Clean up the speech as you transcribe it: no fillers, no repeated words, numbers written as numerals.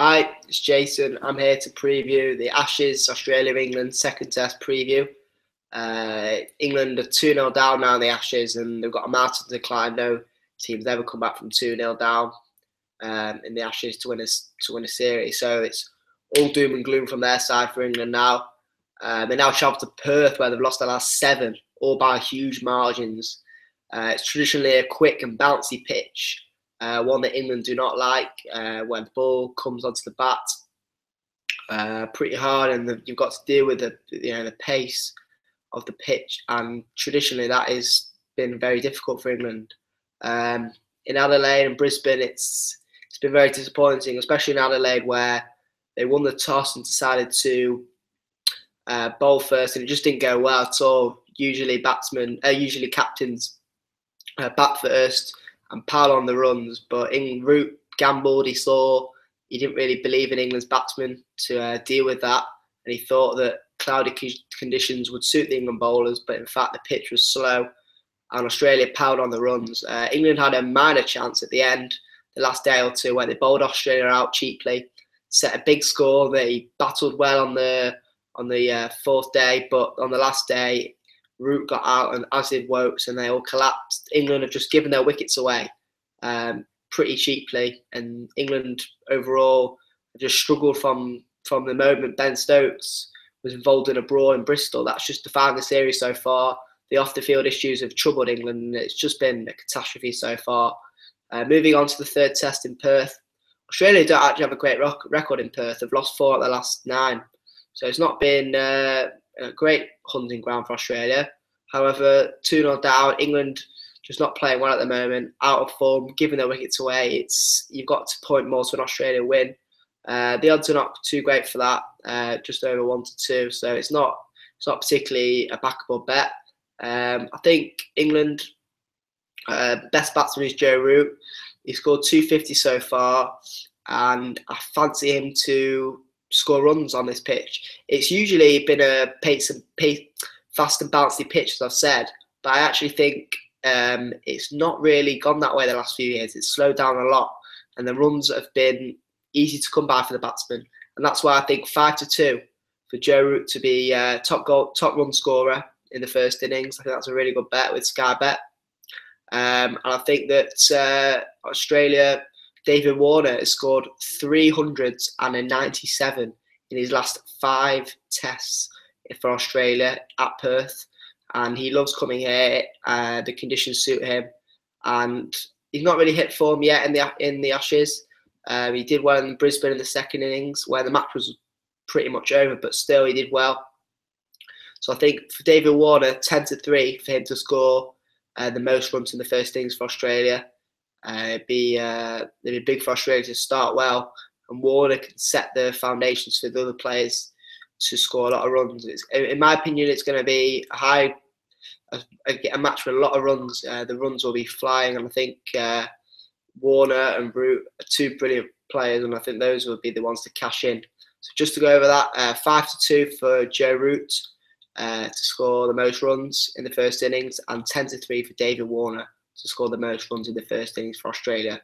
Hi, it's Jason. I'm here to preview the Ashes Australia-England second test preview. England are 2-0 down now in the Ashes, and they've got a mountain to climb. No team's ever come back from 2-0 down in the Ashes to win a series. So it's all doom and gloom from their side for England now. They now travel to Perth, where they've lost their last 7, all by huge margins. It's traditionally a quick and bouncy pitch. One that England do not like, when the ball comes onto the bat pretty hard, and you've got to deal with the pace of the pitch, and traditionally that has been very difficult for England. In Adelaide and Brisbane, it's been very disappointing, especially in Adelaide, where they won the toss and decided to bowl first, and it just didn't go well at all. Usually captains bat first and pile on the runs, but Root gambled. He didn't really believe in England's batsmen to deal with that, and he thought that cloudy conditions would suit the England bowlers, but in fact the pitch was slow and Australia piled on the runs. England had a minor chance at the end, the last day or two, where they bowled Australia out cheaply, set a big score. They battled well on the fourth day, but on the last day, Root got out, and as did Woakes, and they all collapsed. England have just given their wickets away pretty cheaply, and England overall just struggled from the moment Ben Stokes was involved in a brawl in Bristol. That's just defined the series so far. The off-the-field issues have troubled England, and it's just been a catastrophe so far. Moving on to the third test in Perth, Australia don't actually have a great record in Perth. They've lost 4 of the last 9, so it's not been a great hunting ground for Australia. However, 2-0 down, England just not playing well at the moment, out of form, giving their wickets away. You've got to point more to an Australia win. The odds are not too great for that, just over 1-2, so it's not particularly a backable bet. I think England, best batsman is Joe Root. He scored 250 so far, and I fancy him to score runs on this pitch. It's usually been a fast and bouncy pitch, as I've said, but I actually think it's not really gone that way the last few years. It's slowed down a lot, and the runs have been easy to come by for the batsmen, and that's why I think 5-2 for Joe Root to be top run scorer in the first innings. I think that's a really good bet with Sky Bet, and I think that Australia, David Warner has scored 397 in his last 5 tests for Australia at Perth, and he loves coming here. The conditions suit him, and he's not really hit form yet in the Ashes. He did well in Brisbane in the second innings, where the match was pretty much over, but still he did well. So I think for David Warner, 10-3 for him to score the most runs in the first innings for Australia. It'd be big for Australia to start well, and Warner can set the foundations for the other players to score a lot of runs. In my opinion, it's going to be a match with a lot of runs. The runs will be flying, and I think Warner and Root are 2 brilliant players, and I think those will be the ones to cash in. So just to go over that, 5-2 for Joe Root to score the most runs in the first innings, and 10-3 for David Warner to score the most runs in the first innings for Australia.